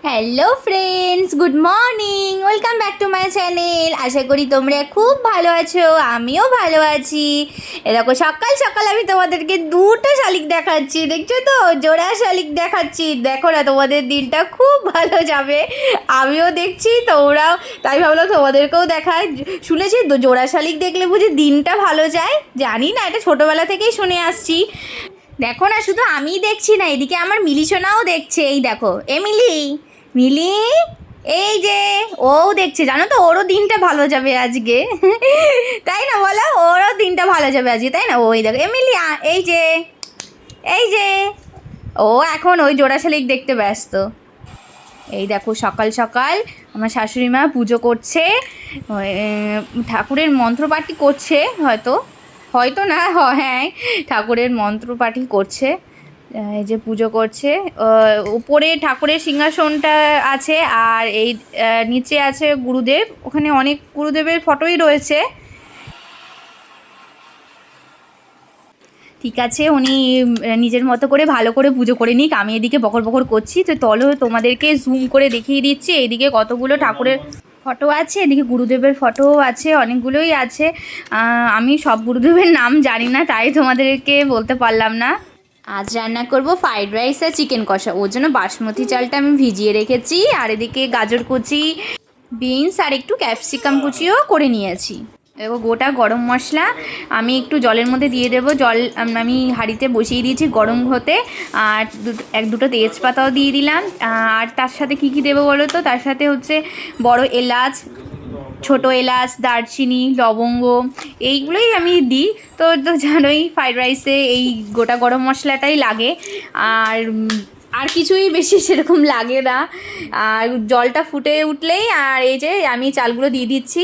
Hello friends, good morning, welcome back to my channel. আশা করি তোমরা খুব ভালো আছো, আমিও ভালো আছি। দেখো সকাল সকাল আমি তোমাদেরকে দুটো শালিক দেখাচ্ছি, দেখছো তো? জোড়া শালিক দেখাচ্ছি। দেখো না, তোমাদের দিনটা খুব ভালো যাবে। আমিও দেখছি, তোমরাও, তাই ভাবলাম তোমাদেরকেও দেখায়। শুনেছি তো জোড়া শালিক দেখলে বুঝি দিনটা ভালো যায়। জানি না, এটা ছোটোবেলা থেকেই শুনে আসছি। দেখো না, শুধু আমিই দেখছি না, এদিকে আমার মিলিসোনাও দেখছে। এই দেখো, মিলি, মিলি, এই যে ও দেখছে, জানো তো, ওরও দিনটা ভালো যাবে আজকে। তাই না, বলো? ওরও দিনটা ভালো যাবে আজকে, তাই না? ওই দেখো এমিলি, এই যে, এই যে, ও এখন ওই জোড়া শালিক দেখতে ব্যস্ত। এই দেখো সকাল সকাল আমার শাশুড়ি মা পুজো করছে, ঠাকুরের মন্ত্রপাঠই করছে, হয়তো হয়তো না, হ্যাঁ, ঠাকুরের মন্ত্রপাঠই করছে। এই যে পুজো করছে, উপরে ঠাকুরের সিংহাসনটা আছে, আর এই নিচে আছে গুরুদেব। ওখানে অনেক গুরুদেবের ফটোই রয়েছে। ঠিক আছে, উনি নিজের মতো করে ভালো করে পুজো করে নিক, আমি এদিকে বকর বকর করছি। তো চলো তোমাদেরকে জুম করে দেখিয়ে দিচ্ছি। এইদিকে কতগুলো ঠাকুরের ফটো আছে, এদিকে গুরুদেবের ফটোও আছে, অনেকগুলোই আছে। আমি সব গুরুদেবের নাম জানি না, তাই তোমাদেরকে বলতে পারলাম না। আজ রান্না করব ফ্রাইড রাইস আর চিকেন কষা। ওর জন্য বাসমতি চালটা আমি ভিজিয়ে রেখেছি, আর এদিকে গাজর কুচি, বিনস আর একটু ক্যাপসিকাম কুচিও করে নিয়েছি। এবার গোটা গরম মশলা আমি একটু জলের মধ্যে দিয়ে দেবো। জল আমি হাঁড়িতে বসিয়ে দিয়েছি গরম হতে, আর দুটো তেজপাতাও দিয়ে দিলাম। আর তার সাথে কী কী দেবো বলো তো? তার সাথে হচ্ছে বড় এলাচ, ছোটো এলাচ, দারচিনি, লবঙ্গ, এইগুলোই আমি দিই। তো জানোই ফ্রাইড রাইসে এই গোটা গরম মশলাটাই লাগে, আর আর কিছুই বেশি সেরকম লাগে না। আর জলটা ফুটে উঠলেই আর এই যে আমি চালগুলো দিয়ে দিচ্ছি।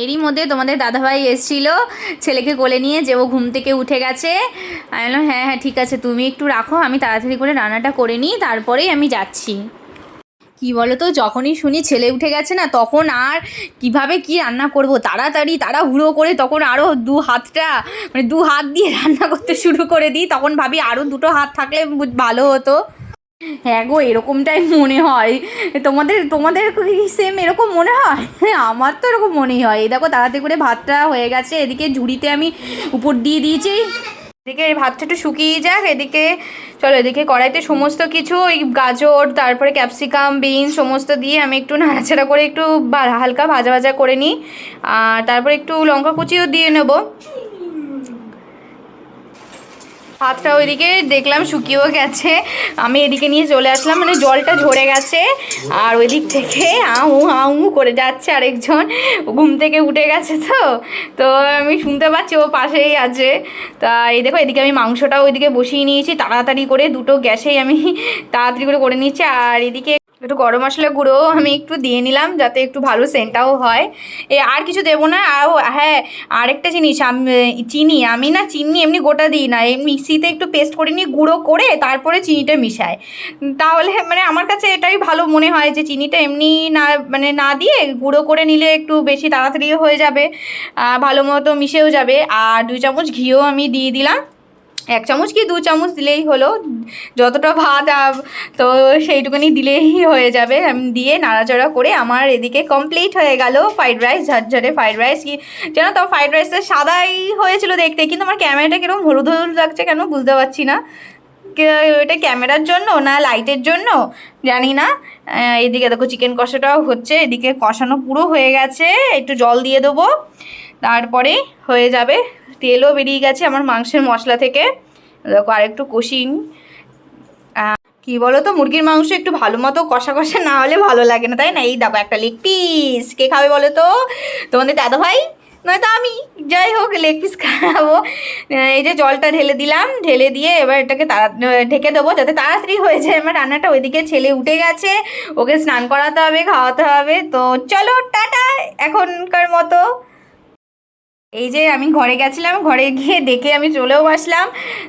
এরই মধ্যে তোমাদের দাদাভাই এসেছিলো ছেলেকে কোলে নিয়ে, যে ও ঘুম থেকে উঠে গেছে। আমি বললাম হ্যাঁ হ্যাঁ ঠিক আছে, তুমি একটু রাখো, আমি তাড়াতাড়ি করে রান্নাটা করে নিই, তারপরেই আমি যাচ্ছি। কি বলো তো, যখনই শুনি ছেলে উঠে গেছে না, তখন আর কিভাবে কি রান্না করব, তাড়াতাড়ি তাড়াহুড়ো করে তখন আরও দু হাত দিয়ে রান্না করতে শুরু করে দিই। তখন ভাবি আরও দুটো হাত থাকলে ভালো হতো। হ্যাঁ গো, এরকমটাই মনে হয়। তোমাদের তোমাদের কি সেম এরকম মনে হয়? আমার তো এরকম মনেই হয়। এই দেখো তাড়াতাড়ি করে ভাতটা হয়ে গেছে, এদিকে ঝুড়িতে আমি উপর দিয়ে দিয়েছি। এদিকে ভাতটা একটু শুকিয়ে যাক। এদিকে চলো, এদিকে কড়াইতে সমস্ত কিছু, ওই গাজর, তারপরে ক্যাপসিকাম, বিনস সমস্ত দিয়ে আমি একটু নাড়াচাড়া করে একটু হালকা ভাজা ভাজা করে নিই। আর তারপরে একটু লঙ্কা কুচিও দিয়ে নেবো। ভাতটা ওইদিকে দেখলাম শুকিয়েও গেছে, আমি এদিকে নিয়ে চলে আসলাম, মানে জলটা ঝরে গেছে। আর ওই দিক থেকে আউ আউ করে যাচ্ছে আরেকজন, ঘুম থেকে উঠে গেছে। তো তো আমি শুনতে পাচ্ছি, ও পাশেই আছে। তা এই দেখো, এদিকে আমি মাংসটাও ওইদিকে বসিয়ে নিয়েছি তাড়াতাড়ি করে, দুটো গ্যাসেই আমি তাড়াতাড়ি করে নিচ্ছি। আর এদিকে একটু গরম মশলা গুঁড়ো আমি একটু দিয়ে নিলাম, যাতে একটু ভালো সেন্টটাও হয়। আর কিছু দেবো না। আর হ্যাঁ, আরেকটা জিনিস, চিনি, আমি না চিনি এমনি গোটা দিই না, এই মিক্সিতে একটু পেস্ট করে নিয়ে গুঁড়ো করে তারপরে চিনিটা মিশাই। তাহলে মানে আমার কাছে এটাই ভালো মনে হয়, যে চিনিটা এমনি না, মানে না দিয়ে গুঁড়ো করে নিলে একটু বেশি তাড়াতাড়ি হয়ে যাবে, ভালো মতো মিশেও যাবে। আর 2 চামচ ঘিও আমি দিয়ে দিলাম। 1 চামচ কি 2 চামচ দিলেই হলো, যতটা ভাত তো সেইটুকুনি দিলেই হয়ে যাবে। আমি দিয়ে নাড়াচাড়া করে আমার এদিকে কমপ্লিট হয়ে গেল ফ্রাইড রাইস, ঝরঝরে ফ্রাইড রাইস। কি জানো তো, ফ্রাইড রাইসটা সাদাই হয়েছিল দেখতে, কিন্তু আমার ক্যামেরাটা কীরকম হলুদ হলুদ লাগছে কেন বুঝতে পারছি না। এটা ক্যামেরার জন্য না লাইটের জন্য জানি না। এদিকে দেখো চিকেন কষাটাও হচ্ছে, এদিকে কষানো পুরো হয়ে গেছে। একটু জল দিয়ে দেবো, তারপরে হয়ে যাবে। তেলও বেরিয়ে গেছে আমার মাংসের মশলা থেকে। দেখো আরেকটু কষিয়ে নিই। কী বলো তো, মুরগির মাংস একটু ভালো মতো কষা কষা না হলে ভালো লাগে না, তাই না? এই দেখো একটা লেগ পিস, কে খাবে বলো তো? তোমাদের দাদা ভাই, নয়তো আমি, যাই হোক লেগ পিস খাবো। এই যে জলটা ঢেলে দিলাম, ঢেলে দিয়ে এবার এটাকে ঢেকে দেবো, যাতে তাড়াতাড়ি হয়ে যায় আমার রান্নাটা। ওইদিকে ছেলে উঠে গেছে, ওকে স্নান করাতে হবে, খাওয়াতে হবে। তো চলো টাটা এখনকার মতো। এই যে আমি ঘরে গেছিলাম, ঘরে গিয়ে দেখে আমি চলেও আসলাম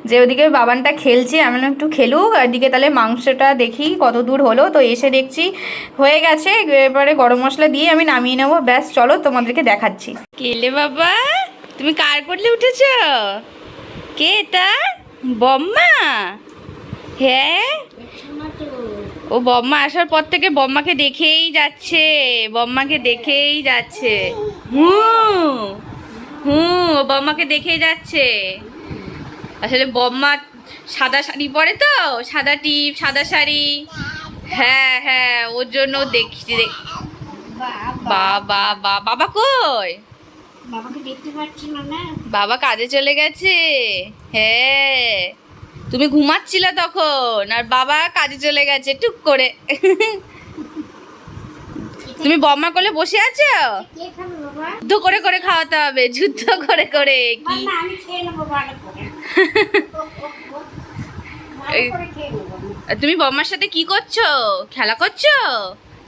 যে ওদিকে বাবানটা খেলছে। আমি একটু খেলুক, আর দিকে তাহলে মাংসটা দেখি কত দূর হলো। তো এসে দেখছি হয়ে গেছে, এবারে গরম মশলা দিয়ে আমি নামিয়ে নেবো। ব্যাস চলো তোমাদেরকে দেখাচ্ছি। কেলে বাবা, তুমি কার করলে উঠেছ? কে এটা? বম্মা? হ্যাঁ, ও বম্মা আসার পর থেকে বম্মাকে দেখেই যাচ্ছে, বম্মাকে দেখেই যাচ্ছে। হুম হুম, ও বম্মাকে দেখেই যাচ্ছে। আসলে বম্মা সাদা শাড়ি পরে তো, সাদা টিপ সাদা শাড়ি। হ্যাঁ হ্যাঁ, ওর জন্য দেখছি। বাবা বাবা কই? বাবাকে দেখতে পাচ্ছি না। না বাবা কাজে চলে গেছে। হ্যাঁ, তুমি ঘুমাচ্ছিলে তখন আর বাবা কাজে চলে গেছে টুক করে। তুমি বম্মা কোলে বসে আছো? কে খাবে বাবা? যুদ্ধ করে করে খাওয়াতে হবে, যুদ্ধ করে করে। কি না আমি খেয়ে নেবো ভালো করে। ভালো করে খেয়ে নেবো। তুমি বম্মার সাথে কি করছো? খেলা করছো?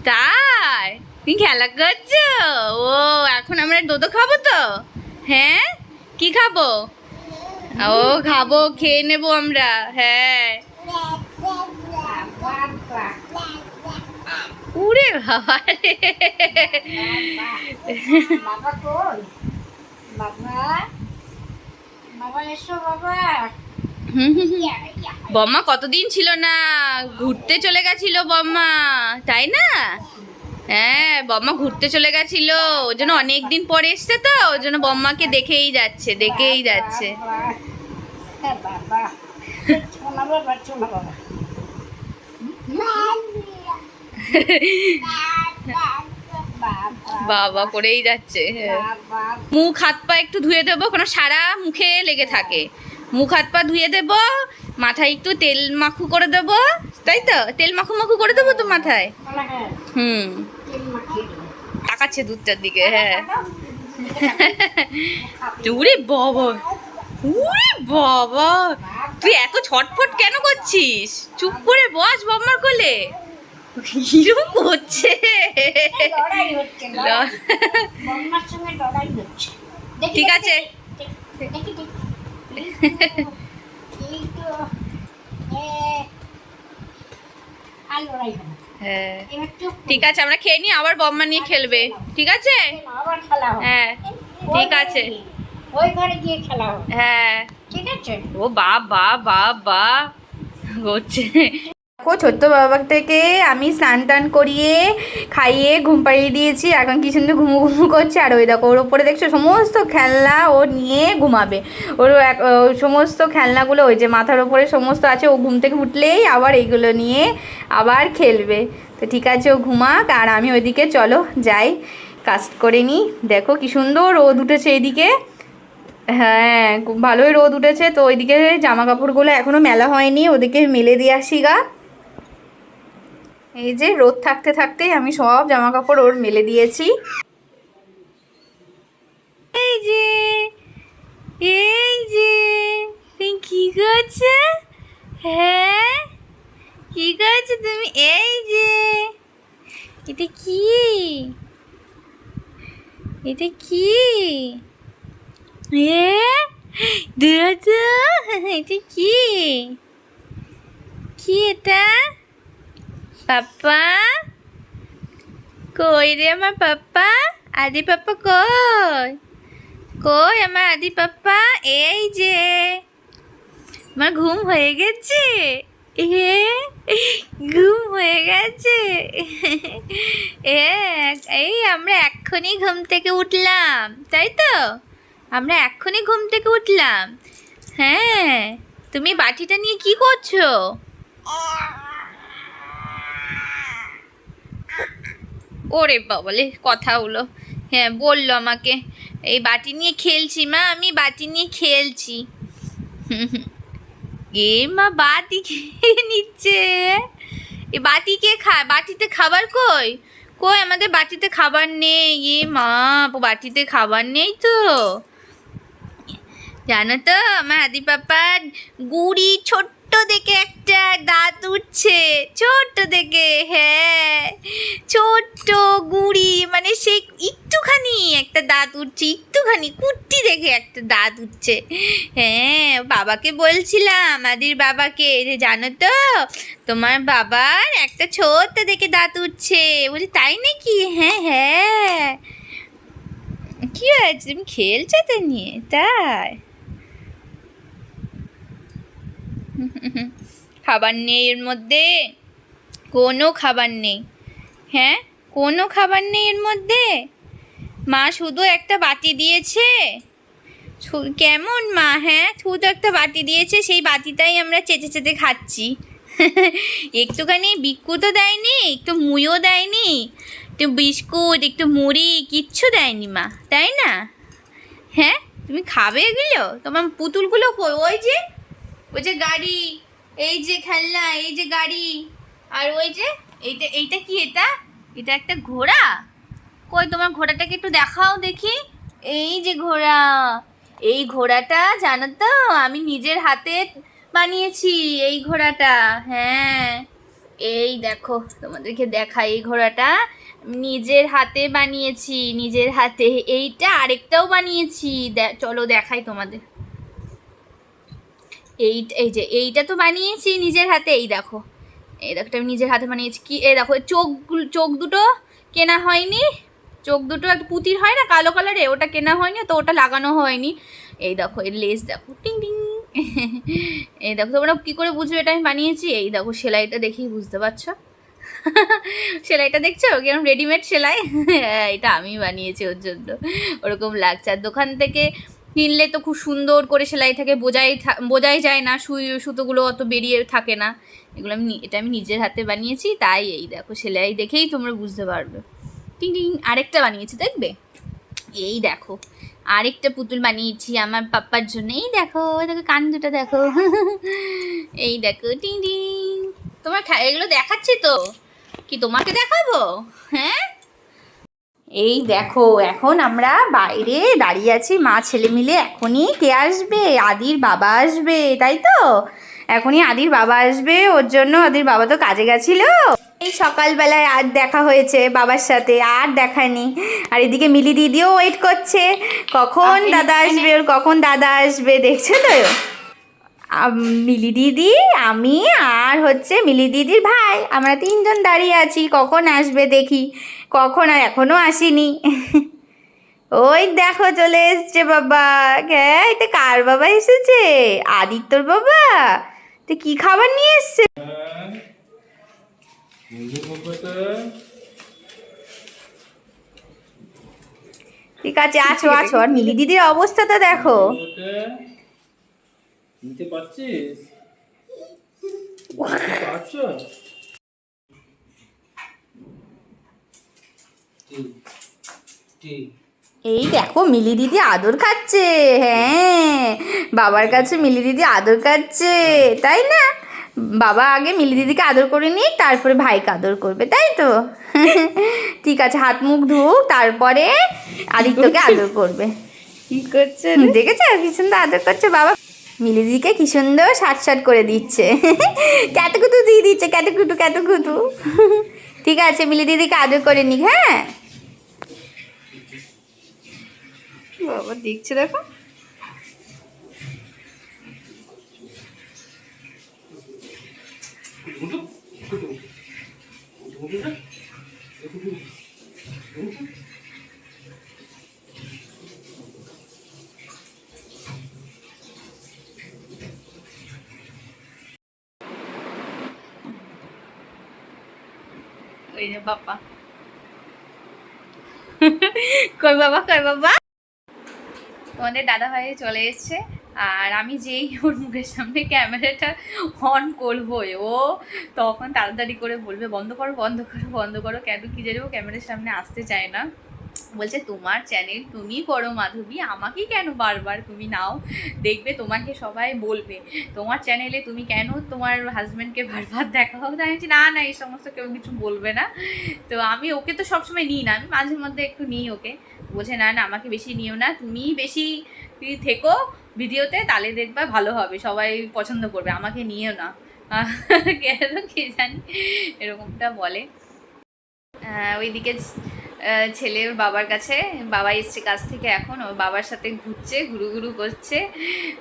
তাই তুমি খেলা করছো? ও এখন আমরা দোদো খাবো তো? হ্যাঁ, কি খাবো? ও খাবো, খেয়ে নেবো আমরা। হ্যাঁ। উড়ে বাবা রে। বাবা কই? বাবা বাবা এসো বাবা। বম্মা কতদিন ছিল না, ঘুরতে চলে গেছিল বম্মা, তাই না? হ্যাঁ, বম্মা ঘুরতে চলে গেছিল, ওই জন্য অনেক দিন পরে এসছে তো, ওই জন্য বম্মাকে দেখেই যাচ্ছে, দেখেই যাচ্ছে। বাবা শোনা বাবা, শোনা বাবা। বাবা করেই যাচ্ছে। মুখ হাত পা একটু ধুয়ে দেবো, কোনো সারা মুখে লেগে থাকে। মুখ হাত পা ধুয়ে দেবো, মাথায় একটু তেল মাখু করে দেবো, তাই তো? তেল মাখু মাখু করে দেবো তো মাথায়। হুম, তাকাচ্ছে দুধটার দিকে। হ্যাঁ। উরে বাবা, উরে বাবা, তুই এত ছটফট কেন করছিস? চুপ করে বস বম্মার কোলে। কিরম করছে? লড়াই হচ্ছে, বম্মার সঙ্গে লড়াই হচ্ছে। ঠিক আছে। দেখি এই তো আর লড়াই হবে। হ্যাঁ এবার চুপ ঠিক আছে, আমরা খেয়ে নিই, আবার বম্মা নিয়ে খেলবে। ঠিক আছে? আবার খেলা হবে। হ্যাঁ ঠিক আছে। ওই ঘরে গিয়ে খেলা হবে। হ্যাঁ ঠিক আছে। ও বাবা বাবা হচ্ছে। দেখো ছোট্ট বাবাটাকে আমি স্নান টান করিয়ে খাইয়ে ঘুম পাড়িয়ে দিয়েছি, এখন কি সুন্দর ঘুমু ঘুমু করছে। আর ওই দেখো ওর ওপরে দেখছো সমস্ত খেলনা ও নিয়ে ঘুমাবে। ওর সমস্ত খেলনাগুলো ওই যে মাথার ওপরে সমস্ত আছে, ও ঘুম থেকে উঠলেই আবার এইগুলো নিয়ে আবার খেলবে। তো ঠিক আছে, ও ঘুমাক, আর আমি ওইদিকে চলো যাই কাজ করে নিই। দেখো কি সুন্দর রোদ উঠেছে এইদিকে। হ্যাঁ খুব ভালোই রোদ উঠেছে। তো ওইদিকে জামা কাপড়গুলো এখনও মেলা হয়নি, ওদিকে মেলে দিয়ে আসি গা। এই যে রোদ থাকতে থাকতেই আমি সব জামা কাপড় ওর মেলে দিয়েছি। এই যে এই যে তুমি কি করছো? হ্যাঁ কি করছো তুমি? এই যে এটা কি? এটা কি? এ দাদা, এটা কি? কি এটা? পাপ্পা কই রে আমার পাপ্পা? আদি পাপ্পা কই? কই আমার আদি পাপ্পা? এই যে আমার ঘুম হয়ে গেছে। ঘুম হয়ে গেছে। এই আমরা এক্ষুনি ঘুম থেকে উঠলাম, তাই তো? আমরা এক্ষুনি ঘুম থেকে উঠলাম। হ্যাঁ, তুমি বাটিটা নিয়ে কি করছো? ওরে বাবলে কথা হলো। হ্যাঁ বললো আমাকে এই বাটি নিয়ে খেলছি মা, আমি বাটি নিয়ে খেলছি। এ মা বাটি খেয়ে নিচ্ছে। এ বাটি কে খায়? বাটিতে খাবার কই? কই আমাদের বাটিতে খাবার নেই। এ মা বাটিতে খাবার নেই তো। জানো তো আমার আদি পাপার গুড়ি ছোট্ট দেখে একটা দাঁত উঠছে, ছোট্ট দেখে। হ্যাঁ ছোট্ট গুড়ি, মানে সেই একটুখানি একটা দাঁত উঠছে, একটুখানি কুট্টি দেখে একটা দাঁত উঠছে। হ্যাঁ বাবাকে বলছিলাম, আদির বাবাকে, যে জানো তো তোমার বাবার একটা ছোট্ট দেখে দাঁত উঠছে। বলি তাই নাকি? হ্যাঁ হ্যাঁ। কি হয়েছে, তুমি খেলছো তো নিয়ে? তাই খাবার নেই এর মধ্যে, কোনো খাবার নেই। হ্যাঁ, কোনো খাবার নেই এর মধ্যে। মা শুধু একটা বাটি দিয়েছে। কেমন মা? হ্যাঁ, শুধু একটা বাটি দিয়েছে, সেই বাটিটাই আমরা চেটে চেটে খাচ্ছি। একটুখানি বিস্কুটও দেয়নি, একটু মুইও দেয়নি, একটু বিস্কুট, একটু মুড়ি, কিচ্ছু দেয়নি মা, তাই না? হ্যাঁ, তুমি খাবে এগুলো? তোমার পুতুলগুলো কই? ওই যে গাড়ি, এই যে খেলনা, এই যে গাড়ি, আর ওই যে এইটা কি? এটা একটা ঘোড়া। কই তোমার ঘোড়াটাকে একটু দেখাও দেখি। এই যে ঘোড়া, এই ঘোড়াটা জানো তো আমি নিজের হাতে বানিয়েছি এই ঘোড়াটা। হ্যাঁ, এই দেখো তোমাদেরকে দেখাই, এই ঘোড়াটা নিজের হাতে বানিয়েছি, নিজের হাতে। এইটা আরেকটাও বানিয়েছি, চলো দেখাই তোমাদের। এই যে এইটা তো বানিয়েছি নিজের হাতে, এই দেখো আমি নিজের হাতে বানিয়েছি। কি এই দেখো, চোখ দুটো কেনা হয়নি, চোখ দুটো একটা পুতির হয় না কালো কালারে, ওটা কেনা হয়নি, তো ওটা লাগানো হয়নি। এই দেখো এর লেস দেখো, টিং টিং। এই দেখো, তোমরা কী করে বুঝবে এটা আমি বানিয়েছি? এই দেখো সেলাইটা দেখেই বুঝতে পারছো। সেলাইটা দেখছো কেমন রেডিমেড সেলাই? হ্যাঁ, এটা আমি বানিয়েছি ওর জন্য, ওরকম লাগছে। আর দোকান থেকে কিনলে তো খুব সুন্দর করে সেলাই থাকে, বোঝাই যায় না, সুতোগুলো অত বেরিয়ে থাকে না। এগুলো এটা আমি নিজের হাতে বানিয়েছি, তাই এই দেখো সেলাই দেখেই তোমরা বুঝতে পারবে। টিং টিং, আরেকটা বানিয়েছি দেখবে। এই দেখো আরেকটা পুতুল বানিয়েছি আমার পাপ্পার জন্য। এই দেখো কান দুটো দেখো। এই দেখো টিং টিং। তোমার এগুলো দেখাচ্ছি তো, কি তোমাকে দেখাবো? হ্যাঁ, এই দেখো এখন আমরা বাইরে দাঁড়িয়ে আছি, মা ছেলে মিলে। এখনই কে আসবে? আদির বাবা আসবে, তাই তো? এখনই আদির বাবা আসবে, ওর জন্য আদির বাবা তো কাজে গেছিলো। এই সকালবেলায় আর দেখা হয়েছে বাবার সাথে, আর দেখানি। আর এদিকে মিলি দিদিও ওয়েট করছে, কখন দাদা আসবে, ওর কখন দাদা আসবে, দেখছো তো? মিলি দিদি, আমি, আর হচ্ছে মিলি দিদির ভাই, আমরা তিনজন দাঁড়িয়ে আছি, কখন আসবে দেখি। কখন? আর এখনও আসেনি। ওই দেখো চলে এসছে বাবা। হ্যাঁ, এটা কার বাবা এসেছে? আদিত্যর বাবা। তো কি খাবার নিয়ে এসছে? ঠিক আছে, আছো। আর মিলি দিদির অবস্থাটা দেখো। নিতে পারছিস? এই দেখো মিলি দিদি আদর খাচ্ছে। হ্যাঁ, বাবার কাছে মিলি দিদি আদর খাচ্ছে, তাই না? বাবা আগে মিলি দিদিকে আদর করে নিই, তারপরে ভাইকে আদর করবে, তাই তো? ঠিক আছে, হাত মুখ ধুক, তারপরে আদিত্যকে আদর করবে। কি করছে দেখেছো? কি সুন্দর আদর করছে বাবা। মিলি দিদিকে কি সুন্দর সাট করে দিচ্ছে। ক্যাতকুতু দিয়ে দিচ্ছে, ক্যাতকুতু। ঠিক আছে, মিলি দিদিকে আদর করে নিক। হ্যাঁ বাবা দেখছে, দেখো। ওই যে বাবা। কই বাবা। তোমাদের দাদা ভাই চলে এসছে, আর আমি যেই ওর মুখের সামনে ক্যামেরাটা অন করবোই, ও তখন তাড়াতাড়ি করে বলবে বন্ধ করো। কেন কি জানি ও ক্যামেরার সামনে আসতে চায় না। বলছে তোমার চ্যানেল তুমি করো মাধবী, আমাকে কেন বারবার তুমি নাও, দেখবে তোমাকে সবাই বলবে তোমার চ্যানেলে তুমি কেন তোমার হাজব্যান্ডকে বারবার দেখাও। তাই আমি না এই সমস্ত কেউ কিছু বলবে না। তো আমি ওকে তো সবসময় নিই না, আমি মাঝে মধ্যে একটু নিই ওকে। বলছে না আমাকে বেশি নিও না, তুমি বেশি থেকো ভিডিওতে, তাহলে দেখবা ভালো হবে, সবাই পছন্দ করবে, আমাকে নিও না। কেন কে জানি এরকমটা বলে। ওইদিকে ছেলে বাবার কাছে, বাবা এসছে কাছ থেকে, এখন ওর বাবার সাথে ঘুরছে, ঘুরু করছে।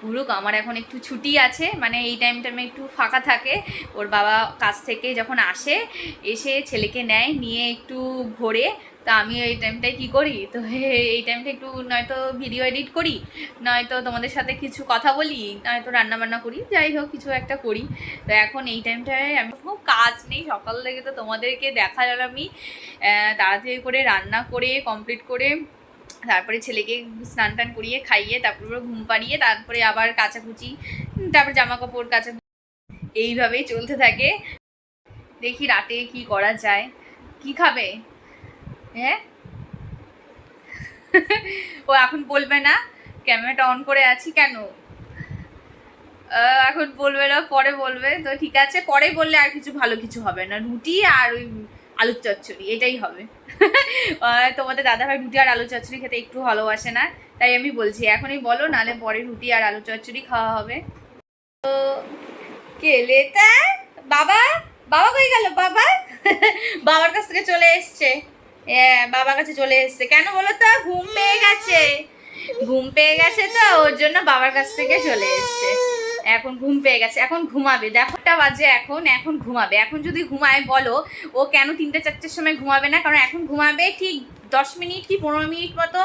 ঘুরুক, আমার এখন একটু ছুটি আছে, মানে এই টাইমটা আমি একটু ফাঁকা থাকে। ওর বাবা কাছ থেকে যখন এসে ছেলেকে নিয়ে একটু ঘোরে, তা আমি এই টাইমটায় কি করি, তো এই টাইমটা একটু নয়তো ভিডিও এডিট করি, নয়তো তোমাদের সাথে কিছু কথা বলি, নয়তো রান্নাবান্না করি, যাই হোক কিছু একটা করি। তো এখন এই টাইমটায় আমি খুব কাজ নেই, সকাল থেকে তো তোমাদেরকে দেখা গেল আমি তাড়াতাড়ি করে রান্না করে কমপ্লিট করে তারপরে ছেলেকে স্নান টান করিয়ে খাইয়ে তারপরে ঘুম পাড়িয়ে তারপরে আবার কাচাকুচি, তারপরে জামা কাপড় কাচা, এইভাবেই চলতে থাকে। দেখি রাতে কি করা যায়। কি খাবে? হ্যাঁ ও এখন বলবে না, ক্যামেরাটা অন করে আছি কেন, এখন বলবে না, পরে বলবে। তো ঠিক আছে, পরে বললে আর কিছু ভালো কিছু হবে না, রুটি আর ওই আলুর চচ্চড়ি এটাই হবে। তোমাদের দাদাভাই রুটি আর আলু চচ্চড়ি খেতে একটু ভালোবাসে না, তাই আমি বলছি এখনই বলো, নালে পরে রুটি আর আলু চচ্চড়ি খাওয়া হবে। তো কেলেটা বাবা, বাবা কই গেল বাবা? বাবার কাছ থেকে চলে এসছে, বাবার কাছে চলে এসছে কেন বলো তো? ঘুম পেয়ে গেছে, ঘুম পেয়ে গেছে তো ওর জন্য বাবার কাছ থেকে চলে এসছে। এখন ঘুম পেয়ে গেছে, এখন ঘুমাবে। দেখো 1টা বাজে, এখন ঘুমাবে। এখন যদি ঘুমায় বলো, ও কেন 3টে-4টের সময় ঘুমাবে না? কারণ এখন ঘুমাবে ঠিক 10 মিনিট কি 15 মিনিট মতো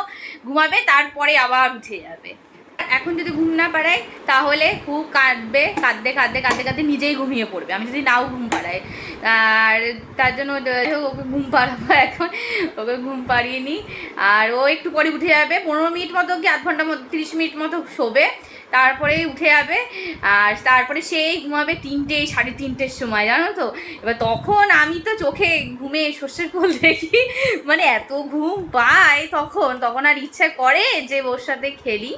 ঘুমাবে, তারপরে আবার উঠে যাবে। এখন যদি ঘুম না পাড়াই তাহলে খুব কাঁদবে, কাঁদতে কাঁদতে কাঁদতে কাঁদতে নিজেই ঘুমিয়ে পড়বে, আমি যদি নাও ঘুম পাড়াই। আর তার জন্য ওকে ঘুম পাড়াবো এখন, ওকে ঘুম পাড়িয়ে নিই। আর ও একটু পরে উঠে যাবে, 15 মিনিট মতো কি আধ ঘন্টার মতো 30 মিনিট মতো শোবে, তারপরেই উঠে যাবে। আর তারপরে সেই ঘুমাবে 3টে 3:30-এর সময়, জানো তো। এবার তখন আমি তো চোখে ঘুমে সর্ষের ফুল দেখি, মানে এত ঘুম পায় তখন আর ইচ্ছা করে যে ওর সাথে খেলি।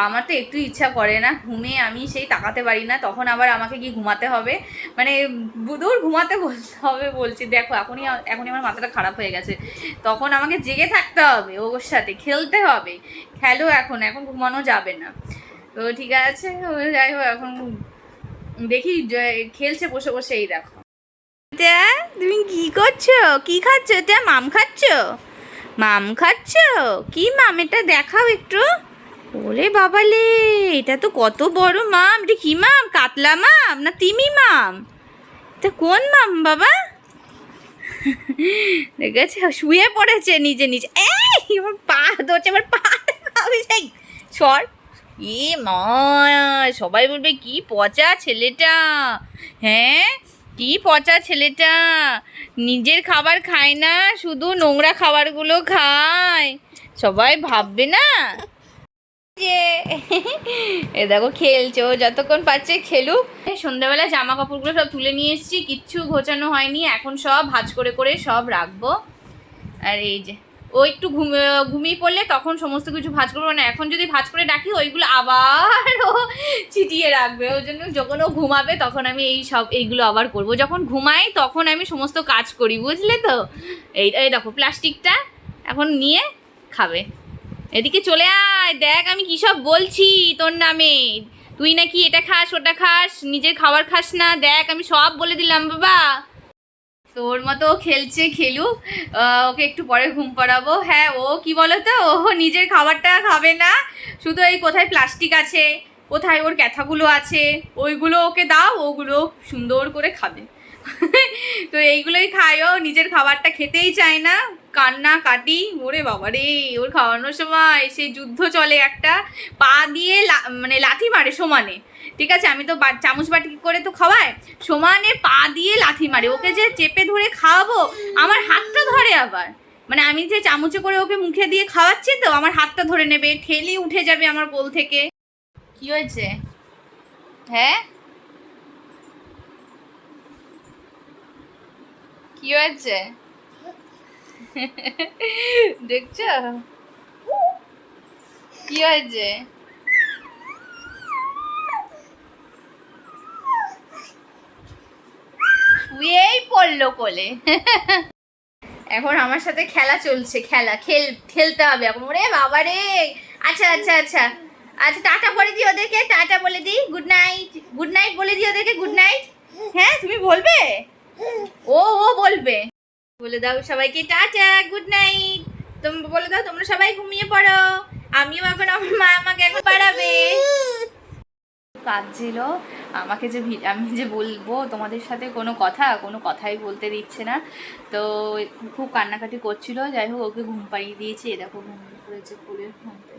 আমার তো একটু ইচ্ছা করে না, ঘুমে আমি সেই তাকাতে পারি না, তখন আবার আমাকে কি ঘুমাতে হবে, মানে দূর ঘুমাতে বলতে হবে বলছি। দেখো এখনই আমার মাথাটা খারাপ হয়ে গেছে, তখন আমাকে জেগে থাকতে হবে, ওর সাথে খেলতে হবে। খেলো এখন ঘুমানো যাবে না। তো ঠিক আছে, যাই হোক এখন দেখি খেলছে বসে বসে। এই দেখো তুমি কি করছো, কি খাচ্ছ? এটা মাম খাচ্ছ, মাম খাচ্ছ? কি মাম এটা দেখাও একটু। ওরে বাবালে, এটা তো কত বড় মাম, এটা কি মাম? কাতলা মাম না তিমি মাম? এটা কোন মাম বাবা? দেখেছে শুয়ে পড়েছে নিজে নিজে, এই আমার পা ধরছে, আমার পা খাবে সেই সর। এ মা, সবাই বলবে কি পচা ছেলেটা, হ্যাঁ কি পচা ছেলেটা, নিজের খাবার খায় না, শুধু নোংরা খাবারগুলো খায়, সবাই ভাববে না যে এ দেখো খেলছে, ও যতক্ষণ পারছে খেলুক। সন্ধ্যাবেলা জামা কাপড়গুলো সব তুলে নিয়ে এসেছি, কিচ্ছু গোছানো হয়নি, এখন সব ভাঁজ করে করে সব রাখবো। আর এই যে ও একটু ঘুমিয়ে পড়লে তখন সমস্ত কিছু ভাঁজ করবো না, এখন যদি ভাঁজ করে রাখি ওইগুলো আবার ও ছিটিয়ে রাখবে, ওই জন্য যখন ও ঘুমাবে তখন আমি এইগুলো আবার করব, যখন ঘুমাই তখন আমি সমস্ত কাজ করি, বুঝলে তো। এই দেখো প্লাস্টিকটা এখন নিয়ে খাবে। এদিকে চলে আয়, দেখ আমি কী সব বলছি তোর নামে, তুই নাকি এটা খাস ওটা খাস, নিজের খাবার খাস না, দেখ আমি সব বলে দিলাম বাবা। তো ওর মতো ও খেলছে, খেলুক, ওকে একটু পরে ঘুম পাড়াবো। হ্যাঁ ও কি বলো তো, ও নিজের খাবারটা খাবে না, শুধু এই কোথায় প্লাস্টিক আছে, কোথায় ওর ক্যাথাগুলো আছে, ওইগুলো ওকে দাও, ওগুলো সুন্দর করে খাবে। তো এইগুলোই খায়, ও নিজের খাবারটা খেতেই চায় না, কান্না কাটি। ওরে বাবা রে, ওর খাওয়ানোর সময় সেই যুদ্ধ চলে একটা, পা দিয়ে মানে লাথি মারে সমানে, ঠিক আছে। আমি তো চামচ বাটি করে তো খাওয়াই, সমানে পা দিয়ে লাথি মারে, ওকে যে চেপে ধরে খাওয়াবো আমার হাতটা ধরে আবার, মানে আমি যে চামচে করে ওকে মুখে দিয়ে খাওয়াচ্ছি তো আমার হাতটা ধরে নেবে, ঠেলি উঠে যাবে আমার কোল থেকে। কি হয়েছে? হ্যাঁ কি হয়েছে? দেখছো কি হয়েছে? শুয়েই পড়লো কোলে। এখন আমার সাথে খেলা চলছে, খেলতে হবে এখন। ওরে বাবা রে, আচ্ছা আচ্ছা আচ্ছা আচ্ছা, টাটা বলে দিই ওদেরকে, টাটা বলে দিই, গুড নাইট, গুড নাইট বলে দিই ওদেরকে, গুড নাইট। হ্যাঁ তুমি বলবে, ও বলবে, বলে দাও সবাইকে টাটা গুড নাইট। তুমি বলে দাও তোমরা সবাই ঘুমিয়ে পড়ো, আমিও এখন, আমার মা আমাকে এখন পড়াবে। কাঁদছিল আমাকে যে আমি যে বলবো তোমাদের সাথে কোনো কথাই বলতে দিচ্ছে না, তো খুব কান্নাকাটি করছিল। যাই হোক ওকে ঘুম পাড়িয়ে দিয়েছি, এ দেখো ঘুম পড়েছে ফুলের মধ্যে।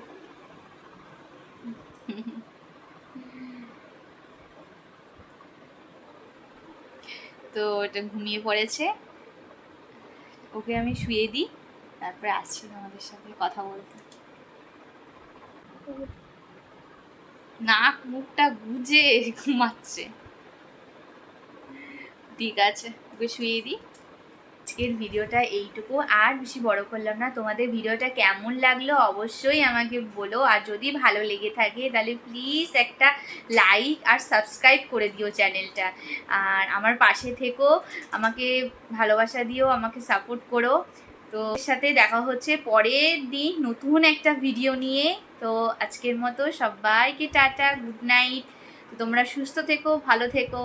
তো এটা ঘুমিয়ে পড়েছে, ওকে আমি শুয়ে দিই, তারপরে আসছি তোমাদের সাথে কথা বলতে। নাক মুখটা গুজে ঘুমাচ্ছে। ঠিক আছে, ওকে শুয়ে দিই। আজকের ভিডিওটা এইটুকু, আর বেশি বড় করলাম না। তোমাদের ভিডিওটা কেমন লাগলো অবশ্যই আমাকে বলো, আর যদি ভালো লেগে থাকে তাহলে প্লিজ একটা লাইক আর সাবস্ক্রাইব করে দিও চ্যানেলটা। আর আমার পাশে থেকো, আমাকে ভালোবাসা দিও, আমাকে সাপোর্ট করো। তো এর সাথে দেখা হচ্ছে পরের দিন নতুন একটা ভিডিও নিয়ে। তো আজকের মতো সবাইকে টাটা, গুড নাইট। তোমরা সুস্থ থেকো, ভালো থেকো।